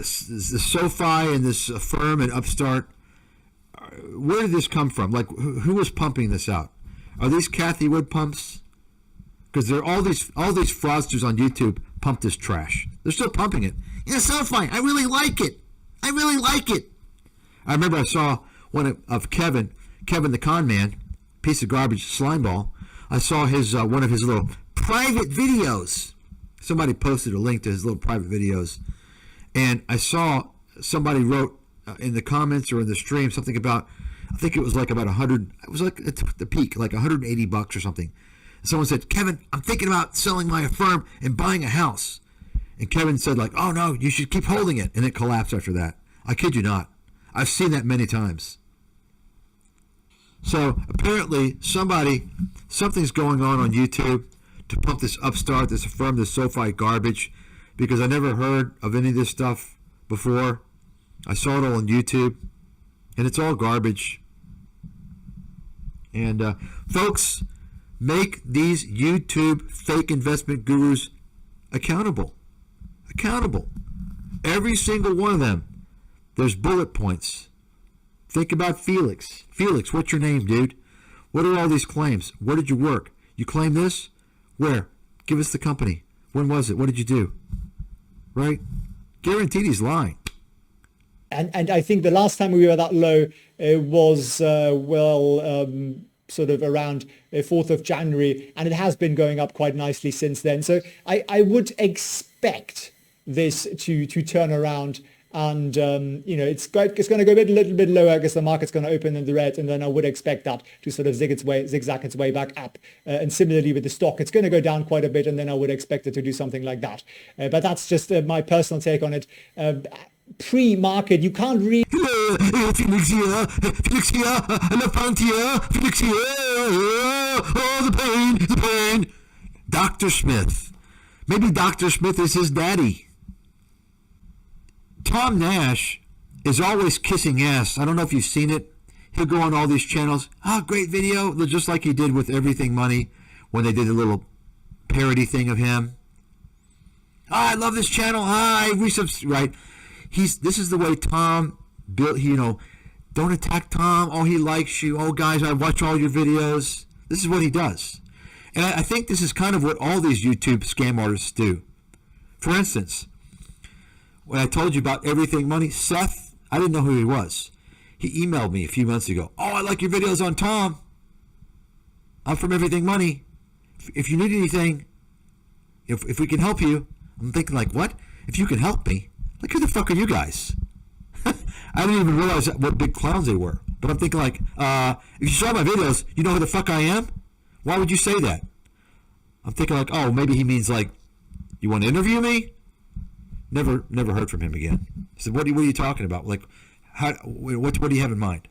the SoFi and this firm and Upstart, where did this come from? Like, who was pumping this out? Are these Cathie Wood pumps? Because there are all these fraudsters on YouTube pump this trash. They're still pumping it. Yeah, SoFi, I really like it. I really like it. I remember I saw one of Kevin the con man, piece of garbage, slime ball. I saw his one of his little private videos. Somebody posted a link to his little private videos, and I saw somebody wrote in the comments or in the stream something about, I think it was like about 100. It was like at the peak, like $180 or something. And someone said, Kevin, I'm thinking about selling my firm and buying a house. And Kevin said, like, oh no, you should keep holding it, and it collapsed after that. I kid you not. I've seen that many times. So apparently something's going on YouTube to pump this Upstart, this firm, this SoFi garbage, because I never heard of any of this stuff before. I saw it all on YouTube, and it's all garbage. And folks, make these YouTube fake investment gurus accountable. Accountable. Every single one of them. There's bullet points. Think about Felix. Felix, what's your name, dude? What are all these claims? Where did you work? You claim this? Where? Give us the company. When was it? What did you do? Right? Guaranteed he's lying. And I think the last time we were that low was, sort of around 4th of January, and it has been going up quite nicely since then. So I would expect this to turn around. And, it's going to go a little bit lower because the market's going to open in the red. And then I would expect that to sort of zigzag its way back up. And similarly with the stock, it's going to go down quite a bit. And then I would expect it to do something like that. But that's just my personal take on it. Pre-market, you can't read. Felix here, Lefant here, Felix here. Oh, the pain. Dr. Smith. Maybe Dr. Smith is his daddy. Tom Nash is always kissing ass. I don't know if you've seen it. He'll go on all these channels. Oh, great video. Just like he did with Everything Money when they did a little parody thing of him. Oh, I love this channel. Right. This is the way Tom built, don't attack Tom. Oh, he likes you. Oh, guys, I watch all your videos. This is what he does. And I think this is kind of what all these YouTube scam artists do. For instance, when I told you about Everything Money, Seth, I didn't know who he was. He emailed me a few months ago. Oh, I like your videos on Tom. I'm from Everything Money. If you need anything, if we can help you. I'm thinking like, what? If you can help me? Like, who the fuck are you guys? I didn't even realize what big clowns they were. But I'm thinking like, if you saw my videos, you know who the fuck I am? Why would you say that? I'm thinking like, oh, maybe he means like, you want to interview me? Never heard from him again. He said, what are you talking about? Like, what do you have in mind?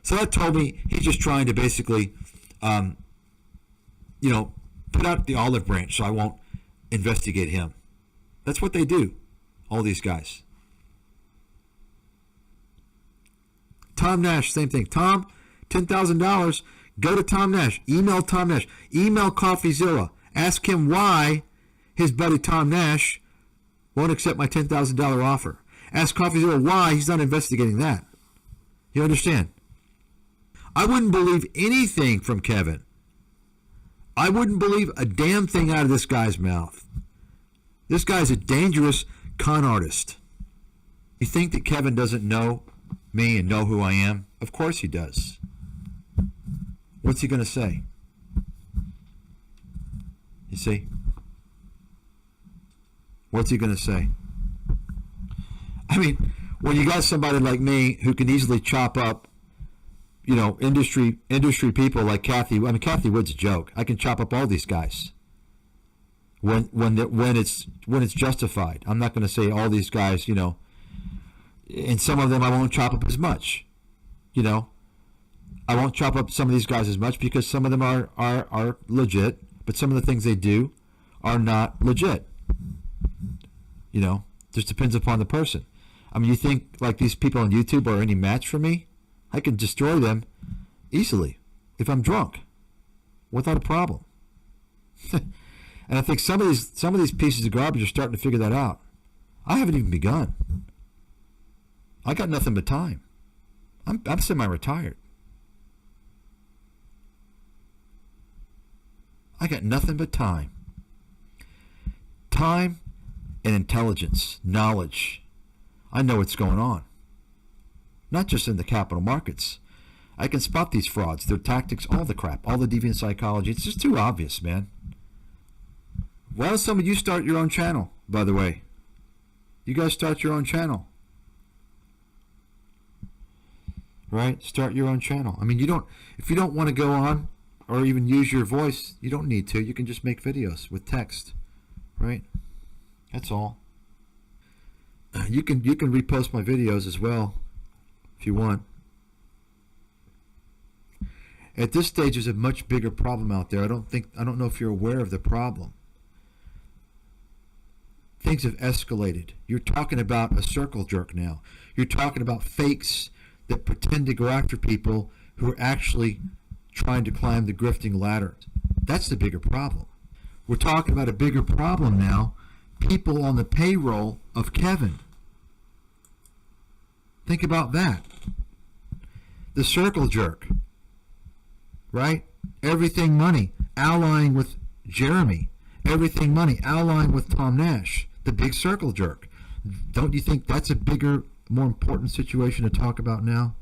So that told me he's just trying to basically, put out the olive branch so I won't investigate him. That's what they do, all these guys. Tom Nash, same thing. Tom, $10,000, go to Tom Nash. Email Tom Nash. Email CoffeeZilla. Ask him why his buddy Tom Nash won't accept my $10,000 offer. Ask CoffeeZilla why he's not investigating that. You understand? I wouldn't believe anything from Kevin. I wouldn't believe a damn thing out of this guy's mouth. This guy's a dangerous con artist. You think that Kevin doesn't know me and know who I am? Of course he does. What's he going to say? You see? What's he going to say? I mean, when you got somebody like me who can easily chop up, industry people like Cathie. I mean, Cathie Wood's a joke. I can chop up all these guys when it's justified. I'm not going to say all these guys, and some of them I won't chop up as much. I won't chop up some of these guys as much because some of them are legit, but some of the things they do are not legit. Just depends upon the person. I mean, you think like these people on YouTube are any match for me? I can destroy them easily if I'm drunk, without a problem. And I think some of these pieces of garbage are starting to figure that out. I haven't even begun. I got nothing but time. I'm semi-retired. I got nothing but time. Time and intelligence, knowledge. I know what's going on. Not just in the capital markets. I can spot these frauds, their tactics, all the crap, all the deviant psychology. It's just too obvious, man. Why don't some of you start your own channel, by the way? You guys start your own channel. Right? Start your own channel. I mean, if you don't want to go on or even use your voice, you don't need to. You can just make videos with text. Right? That's all. You can repost my videos as well if you want. At this stage, there's a much bigger problem out there. I don't know if you're aware of the problem. Things have escalated. You're talking about a circle jerk now. You're talking about fakes that pretend to go after people who are actually trying to climb the grifting ladder. That's the bigger problem. We're talking about a bigger problem now. People on the payroll of Kevin. Think about that. The circle jerk. Right? Everything money. Allying with Jeremy. Everything money. Allying with Tom Nash. The big circle jerk. Don't you think that's a bigger, more important situation to talk about now?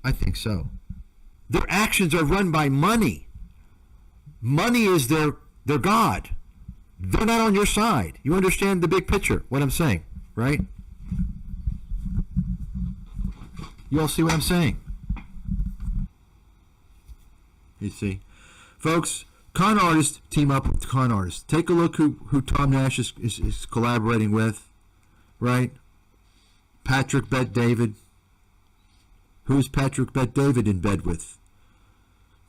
I think so. Their actions are run by money. Money is their God. They're not on your side. You understand the big picture, what I'm saying, right? You all see what I'm saying? You see? Folks, con artists team up with con artists. Take a look who Tom Nash is collaborating with, right? Patrick Bet David. Who's Patrick Bet David in bed with?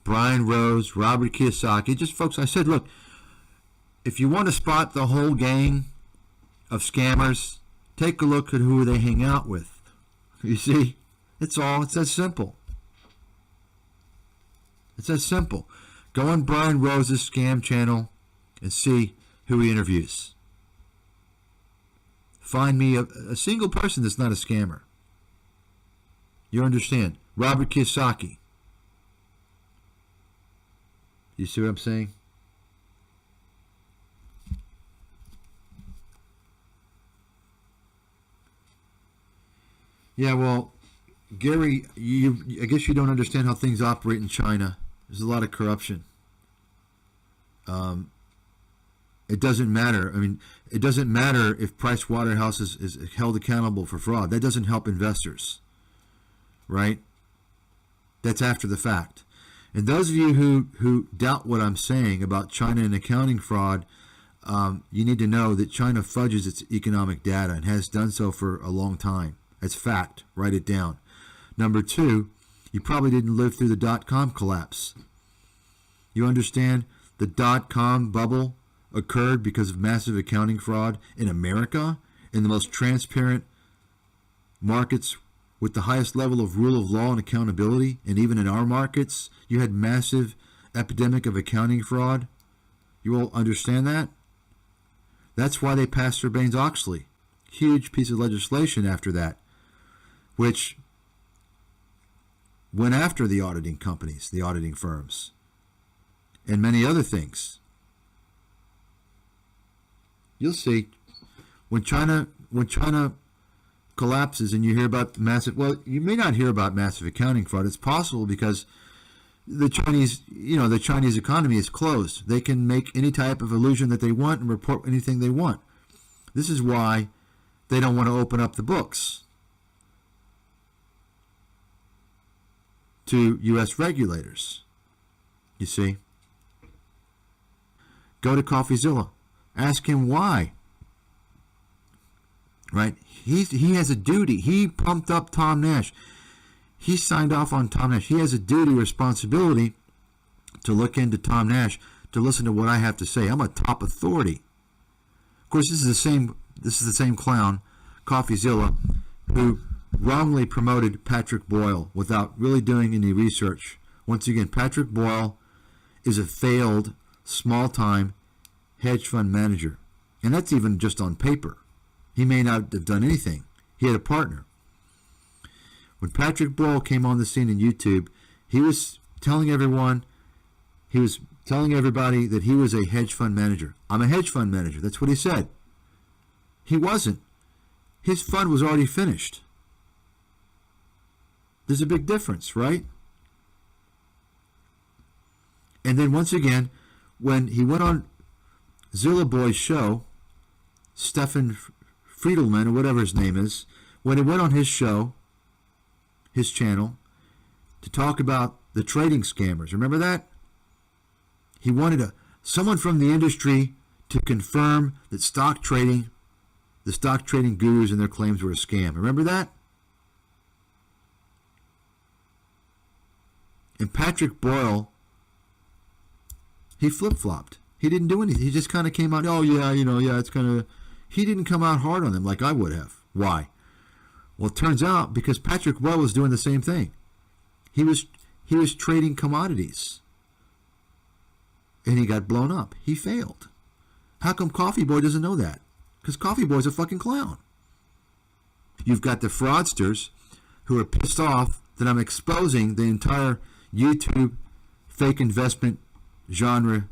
Brian Rose, Robert Kiyosaki. Just folks, I said, look, if you want to spot the whole gang of scammers, take a look at who they hang out with. You see? It's that simple. It's that simple. Go on Brian Rose's scam channel and see who he interviews. Find me a single person that's not a scammer. You understand? Robert Kiyosaki. You see what I'm saying? Yeah, well, Gary, I guess you don't understand how things operate in China. There's a lot of corruption. It doesn't matter. I mean, it doesn't matter if Price Waterhouse is held accountable for fraud. That doesn't help investors, right? That's after the fact. And those of you who doubt what I'm saying about China and accounting fraud, you need to know that China fudges its economic data and has done so for a long time. That's fact. Write it down. Number two, you probably didn't live through the dot-com collapse. You understand the dot-com bubble occurred because of massive accounting fraud in America, in the most transparent markets with the highest level of rule of law and accountability, and even in our markets, you had massive epidemic of accounting fraud. You all understand that? That's why they passed Sarbanes-Oxley. Huge piece of legislation after that, which went after the auditing companies, the auditing firms, and many other things. You'll see when China collapses and you hear about the massive, well, you may not hear about massive accounting fraud. It's possible because the Chinese economy is closed. They can make any type of illusion that they want and report anything they want. This is why they don't want to open up the books to U.S. regulators. You see? Go to CoffeeZilla. Ask him why. Right? He has a duty. He pumped up Tom Nash. He signed off on Tom Nash. He has a duty, responsibility to look into Tom Nash, to listen to what I have to say. I'm a top authority. Of course, this is the same clown, CoffeeZilla, who wrongly promoted Patrick Boyle without really doing any research. Once again, Patrick Boyle is a failed, small-time hedge fund manager. And that's even just on paper. He may not have done anything. He had a partner. When Patrick Boyle came on the scene in YouTube, he was telling everybody that he was a hedge fund manager. I'm a hedge fund manager. That's what he said. He wasn't. His fund was already finished. There's a big difference, right? And then once again, when he went on Zilla Boy's show, Stefan Friedelman, or whatever his name is, when he went on his show, his channel, to talk about the trading scammers, remember that? He wanted someone from the industry to confirm that the stock trading gurus and their claims were a scam. Remember that? And Patrick Boyle, he flip-flopped. He didn't do anything. He just kind of came out, oh yeah, it's kind of... He didn't come out hard on them like I would have. Why? Well, it turns out because Patrick Boyle was doing the same thing. He was trading commodities. And he got blown up. He failed. How come Coffee Boy doesn't know that? Because Coffee Boy's a fucking clown. You've got the fraudsters who are pissed off that I'm exposing the entire YouTube fake investment genre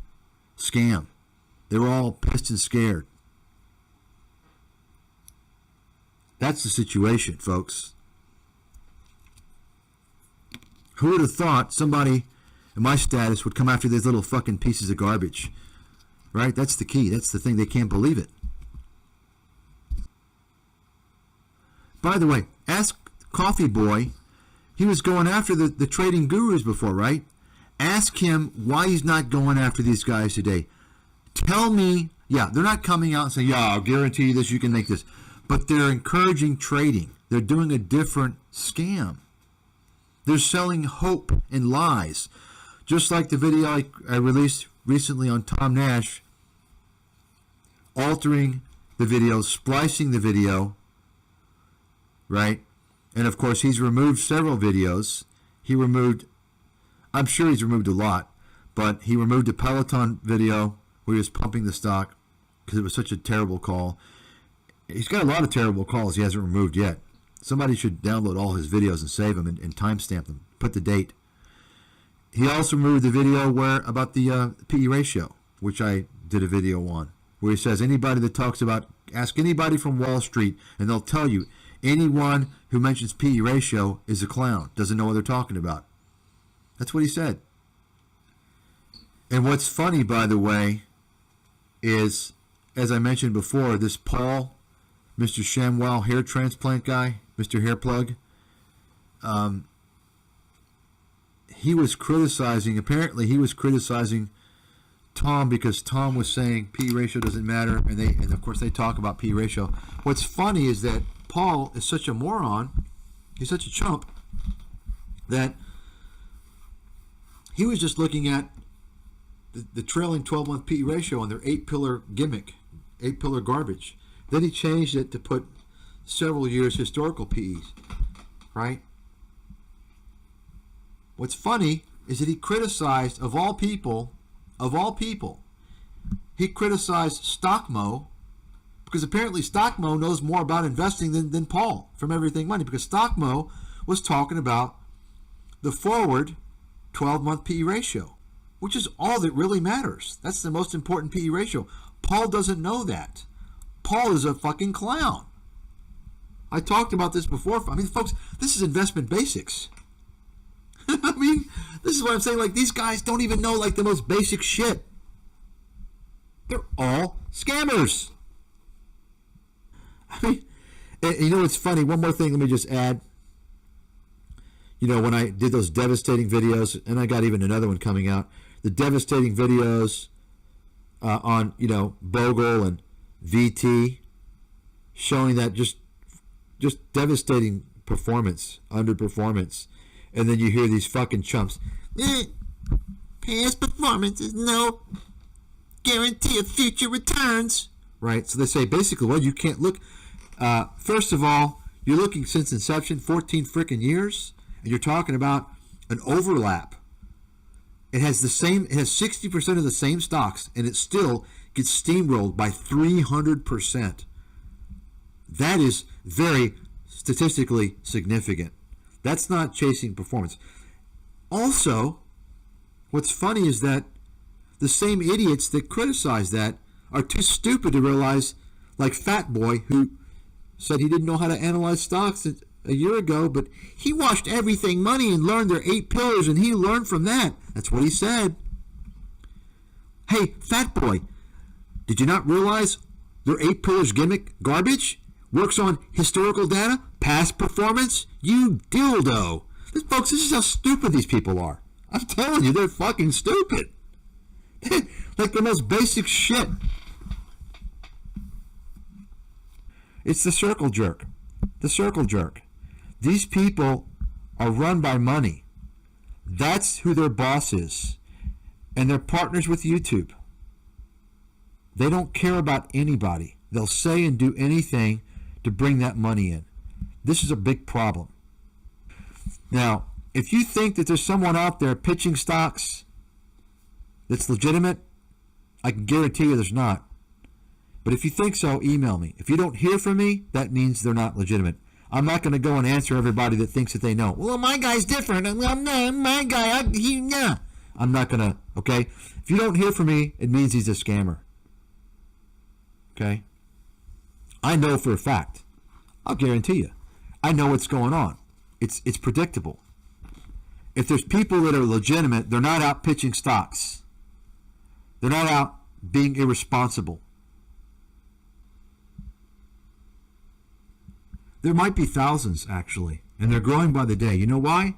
scam. They were all pissed and scared. That's the situation, folks. Who would have thought somebody in my status would come after these little fucking pieces of garbage? Right? That's the key. That's the thing. They can't believe it. By the way, ask Coffee Boy. He was going after the trading gurus before, right? Ask him why he's not going after these guys today. Tell me, yeah, they're not coming out and saying, yeah, I'll guarantee you this, you can make this. But they're encouraging trading. They're doing a different scam. They're selling hope and lies. Just like the video I released recently on Tom Nash, altering the video, splicing the video, right? And of course, he's removed several videos. I'm sure he's removed a lot, but he removed a Peloton video where he was pumping the stock because it was such a terrible call. He's got a lot of terrible calls he hasn't removed yet. Somebody should download all his videos and save them and timestamp them. Put the date. He also removed the video about the PE ratio, which I did a video on, where he says anybody that talks about, ask anybody from Wall Street, and they'll tell you anyone who mentions PE ratio is a clown, doesn't know what they're talking about. That's what he said. And what's funny, by the way, is, as I mentioned before, this Paul, Mr. Shamwow hair transplant guy, Mr. Hairplug, apparently he was criticizing Tom because Tom was saying P ratio doesn't matter, and of course they talk about P ratio. What's funny is that Paul is such a moron, he's such a chump, that he was just looking at the trailing 12-month PE ratio on their 8-pillar gimmick, 8-pillar garbage. Then he changed it to put several years historical PEs, right? What's funny is that he criticized, of all people, he criticized Stockmo, because apparently Stockmo knows more about investing than Paul from Everything Money, because Stockmo was talking about the forward 12-month PE ratio, which is all that really matters. That's the most important PE ratio. Paul doesn't know that. Paul is a fucking clown. I talked about this before. I mean, folks, this is investment basics. I mean, this is what I'm saying. Like, these guys don't even know, like, the most basic shit. They're all scammers. I mean, and you know what's funny? One more thing, let me just add. You know, when I did those devastating videos, and I got even another one coming out, the devastating videos on, you know, Bogle and VT, showing that just devastating performance, underperformance, and then you hear these fucking chumps, past performance is no guarantee of future returns, right? So they say basically, well, you can't look, first of all, you're looking since inception, 14 freaking years, and you're talking about an overlap. It has 60% of the same stocks, and it still gets steamrolled by 300%. That is very statistically significant. That's not chasing performance. Also, what's funny is that the same idiots that criticize that are too stupid to realize, like Fat Boy, who said he didn't know how to analyze stocks a year ago, but he watched Everything Money and learned their 8 pillars, and he learned from that. That's what he said. Hey, Fat Boy, did you not realize their 8 pillars gimmick garbage? Works on historical data, past performance? You dildo. Folks, this is how stupid these people are. I'm telling you, they're fucking stupid. Like the most basic shit. It's the circle jerk. The circle jerk. These people are run by money. That's who their boss is. And they're partners with YouTube. They don't care about anybody. They'll say and do anything to bring that money in. This is a big problem. Now, if you think that there's someone out there pitching stocks that's legitimate, I can guarantee you there's not. But if you think so, email me. If you don't hear from me, that means they're not legitimate. I'm not going to go and answer everybody that thinks that they know. Well, my guy's different. I'm not my guy. I'm not going to, okay? If you don't hear from me, it means he's a scammer. Okay? I know for a fact. I'll guarantee you. I know what's going on. It's predictable. If there's people that are legitimate, they're not out pitching stocks. They're not out being irresponsible. There might be thousands, actually, and they're growing by the day. You know why?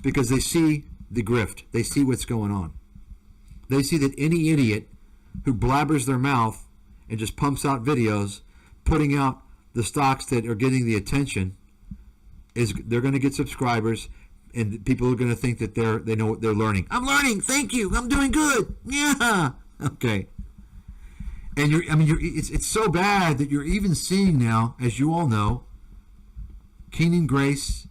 Because they see the grift. They see what's going on. They see that any idiot who blabbers their mouth and just pumps out videos, putting out the stocks that are getting the attention, they're going to get subscribers, and people are going to think that they know what they're learning. I'm learning. Thank you. I'm doing good. Yeah. Okay. And it's so bad that you're even seeing now, as you all know, Keenan Grace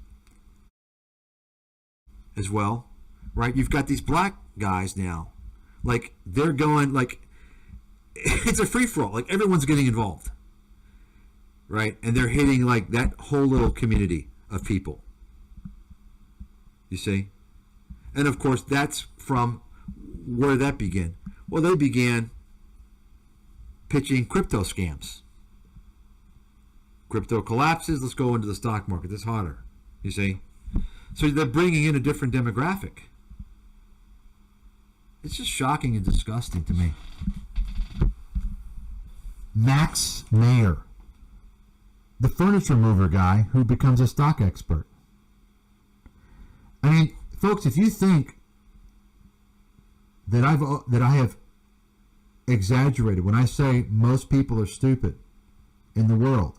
as well, right? You've got these black guys now, like they're going like it's a free for all. Like everyone's getting involved, right? And they're hitting like that whole little community of people. You see, and of course that's from where that began. Well, they began pitching crypto scams. Crypto collapses, let's go into the stock market. It's hotter, you see. So they're bringing in a different demographic. It's just shocking and disgusting to me. Max Mayer, the furniture mover guy who becomes a stock expert. I mean, folks, if you think that I have exaggerated when I say most people are stupid in the world,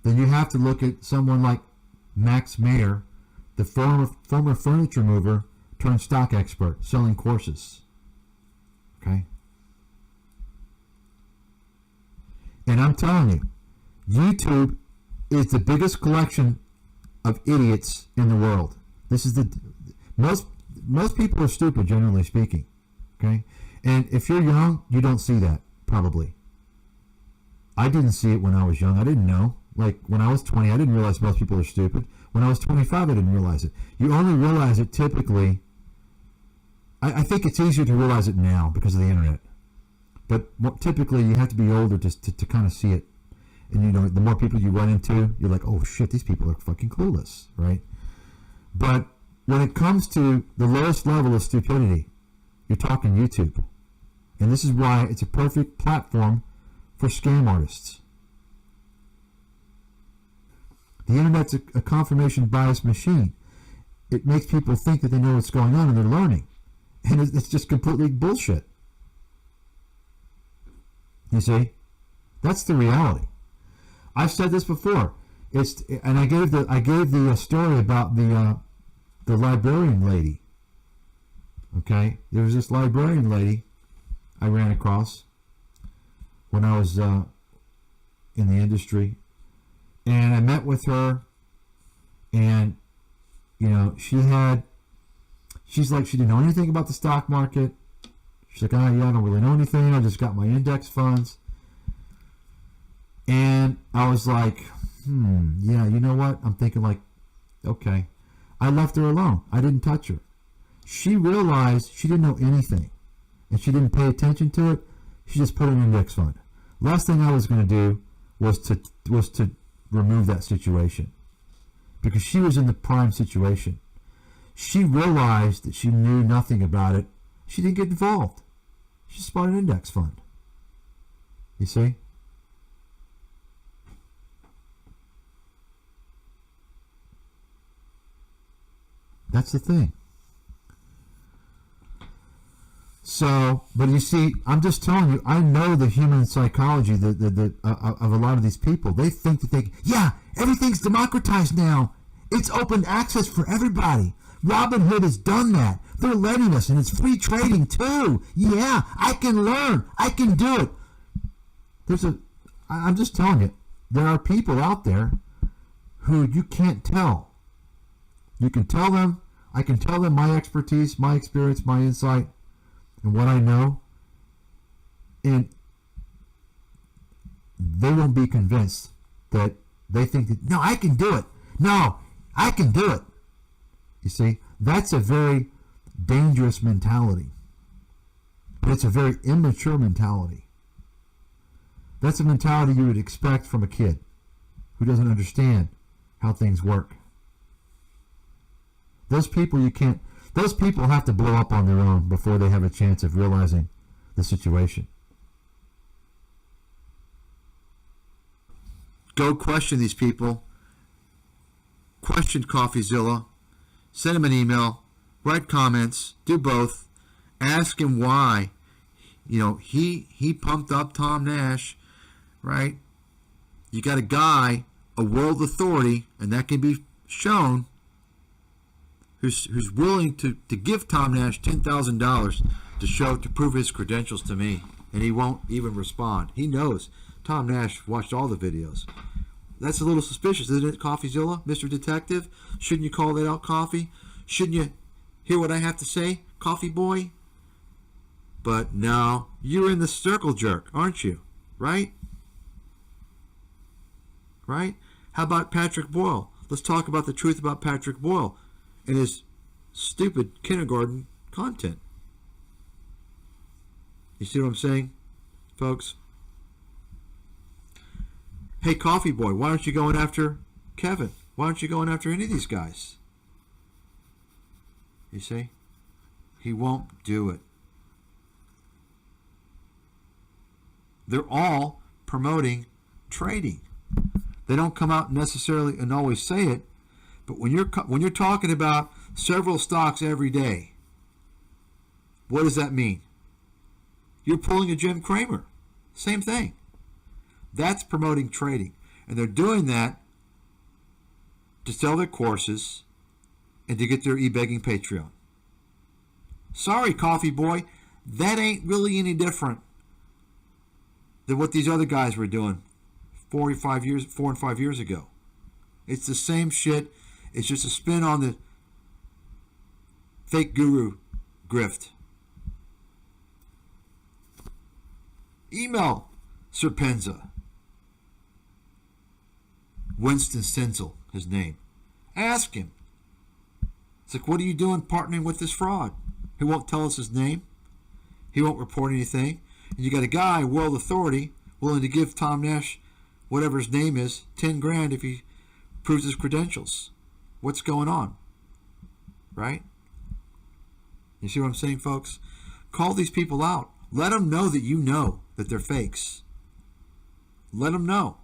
then you have to look at someone like Max Mayer, the former furniture mover turned stock expert, selling courses. Okay? And I'm telling you, YouTube is the biggest collection of idiots in the world. This is most people are stupid, generally speaking. Okay? And if you're young, you don't see that, probably. I didn't see it when I was young. I didn't know. Like, when I was 20, I didn't realize most people are stupid. When I was 25, I didn't realize it. You only realize it typically... I think it's easier to realize it now because of the internet. But typically, you have to be older to kind of see it. And, you know, the more people you run into, you're like, oh, shit, these people are fucking clueless, right? But when it comes to the lowest level of stupidity, you're talking YouTube. And this is why it's a perfect platform for scam artists. The internet's a confirmation bias machine. It makes people think that they know what's going on and they're learning. And it's just completely bullshit. You see? That's the reality. I've said this before. And I gave the story about the librarian lady. Okay? There was this librarian lady I ran across when I was in the industry. And I met with her, and, you know, she's like, she didn't know anything about the stock market. She's like, oh, yeah, I don't really know anything. I just got my index funds. And I was like, yeah, you know what? I'm thinking like, Okay. I left her alone. I didn't touch her. She realized she didn't know anything, and she didn't pay attention to it. She just put it in an index fund. Last thing I was going to do was to remove that situation, because she was in the prime situation. She realized that she knew nothing about it. She didn't get involved. She just bought an index fund. You see? That's the thing. So, but you see, I'm just telling you, I know the human psychology of a lot of these people. They think that yeah, everything's democratized now. It's open access for everybody. Robinhood has done that. They're letting us, and it's free trading too. Yeah, I can learn. I can do it. I'm just telling you, there are people out there who you can't tell. You can tell them, I can tell them my expertise, my experience, my insight, and what I know, and they won't be convinced that they think that, no, I can do it. No, I can do it. You see, that's a very dangerous mentality. But it's a very immature mentality. That's a mentality you would expect from a kid who doesn't understand how things work. Those people have to blow up on their own before they have a chance of realizing the situation. Go question these people. Question CoffeeZilla. Send him an email. Write comments. Do both. Ask him why. He pumped up Tom Nash, right? You got a guy, a world authority, and that can be shown, who's willing to give Tom Nash $10,000 to prove his credentials to me, and he won't even respond. He knows Tom Nash watched all the videos. That's a little suspicious, isn't it, CoffeeZilla, Mr. Detective? Shouldn't you call that out, Coffee? Shouldn't you hear what I have to say, Coffee Boy? But no, you're in the circle jerk, aren't you? Right? Right? How about Patrick Boyle? Let's talk about the truth about Patrick Boyle and his stupid kindergarten content. You see what I'm saying, folks? Hey, Coffee Boy, why aren't you going after Kevin? Why aren't you going after any of these guys? You see? He won't do it. They're all promoting trading. They don't come out necessarily and always say it, but when you're talking about several stocks every day, what does that mean? You're pulling a Jim Cramer. Same thing. That's promoting trading. And they're doing that to sell their courses and to get their e-begging Patreon. Sorry, Coffee Boy, that ain't really any different than what these other guys were doing 4 and 5 years ago. It's the same shit. It's just a spin on the fake guru grift. Email Serpenza. Winston Stenzel, his name. Ask him. It's like, what are you doing partnering with this fraud? He won't tell us his name. He won't report anything. And you got a guy, world authority, willing to give Tom Nash, whatever his name is, 10 grand if he proves his credentials. What's going on? Right? You see what I'm saying, folks? Call these people out. Let them know that you know that they're fakes. Let them know.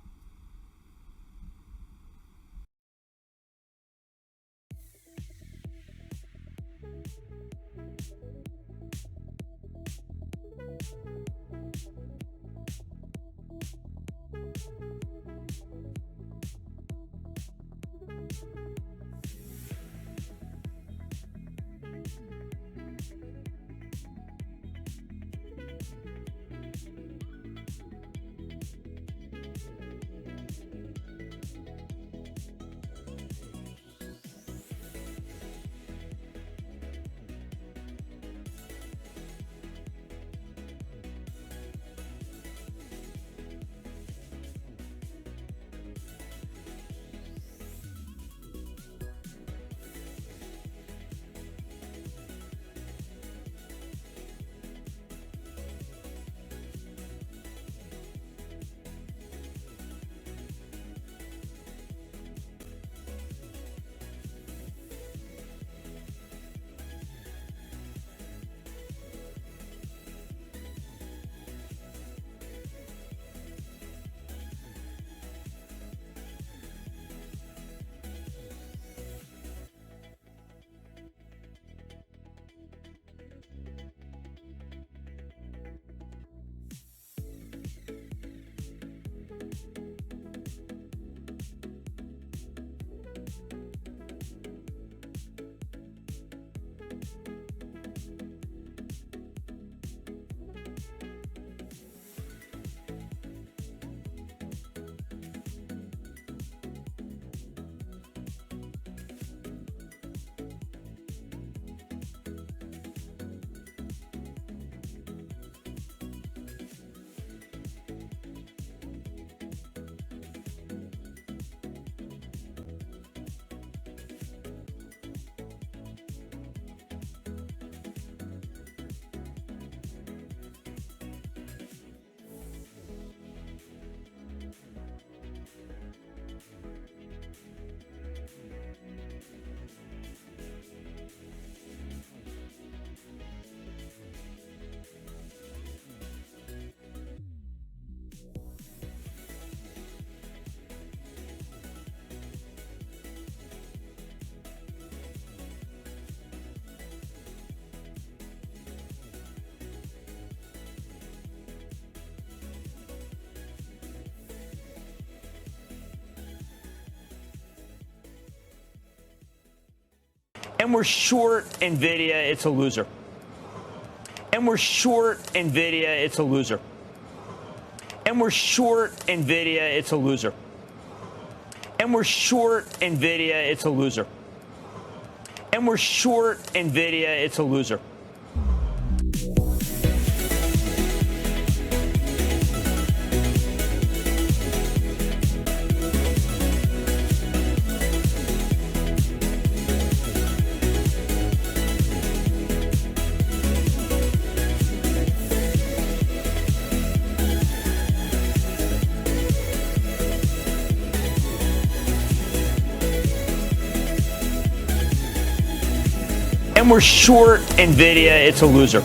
And we're short NVIDIA, it's a loser. And we're short NVIDIA, it's a loser. And we're short NVIDIA, it's a loser. And we're short NVIDIA, it's a loser. And we're short NVIDIA, it's a loser. And we're short NVIDIA, it's a loser.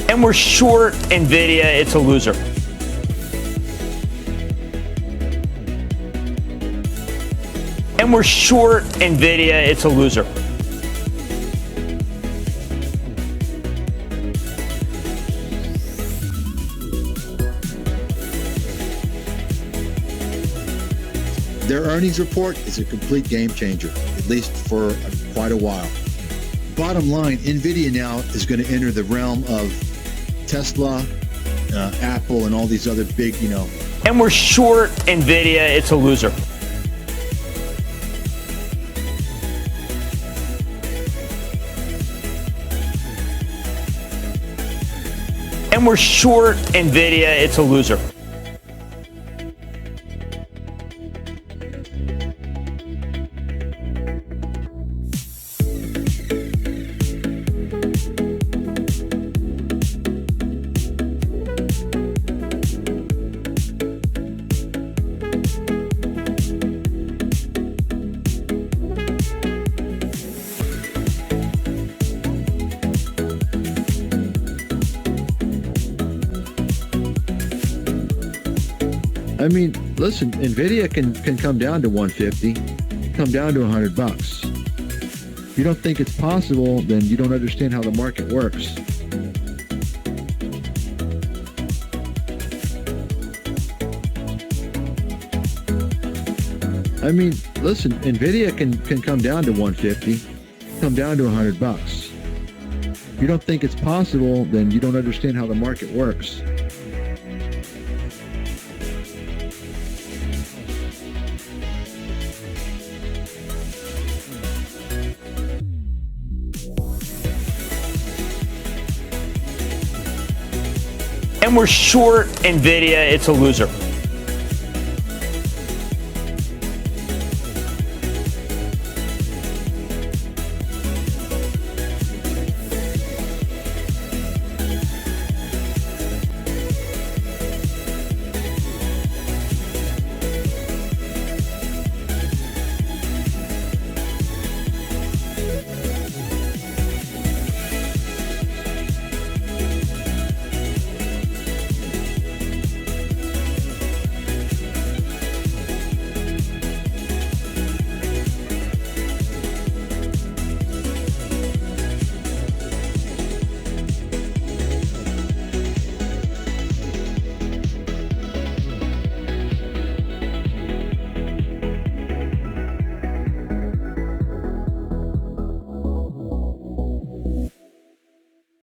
And we're short NVIDIA, it's a loser. And we're short NVIDIA, it's a loser. Their earnings report is a complete game changer, at least for quite a while. Bottom line, NVIDIA now is going to enter the realm of Tesla, Apple, and all these other big, And we're short NVIDIA, it's a loser. And we're short NVIDIA, it's a loser. I mean, listen, NVIDIA can come down to 150, come down to $100. If you don't think it's possible, then you don't understand how the market works. I mean, listen, NVIDIA can come down to 150, come down to $100. If you don't think it's possible, then you don't understand how the market works. And we're short NVIDIA, it's a loser.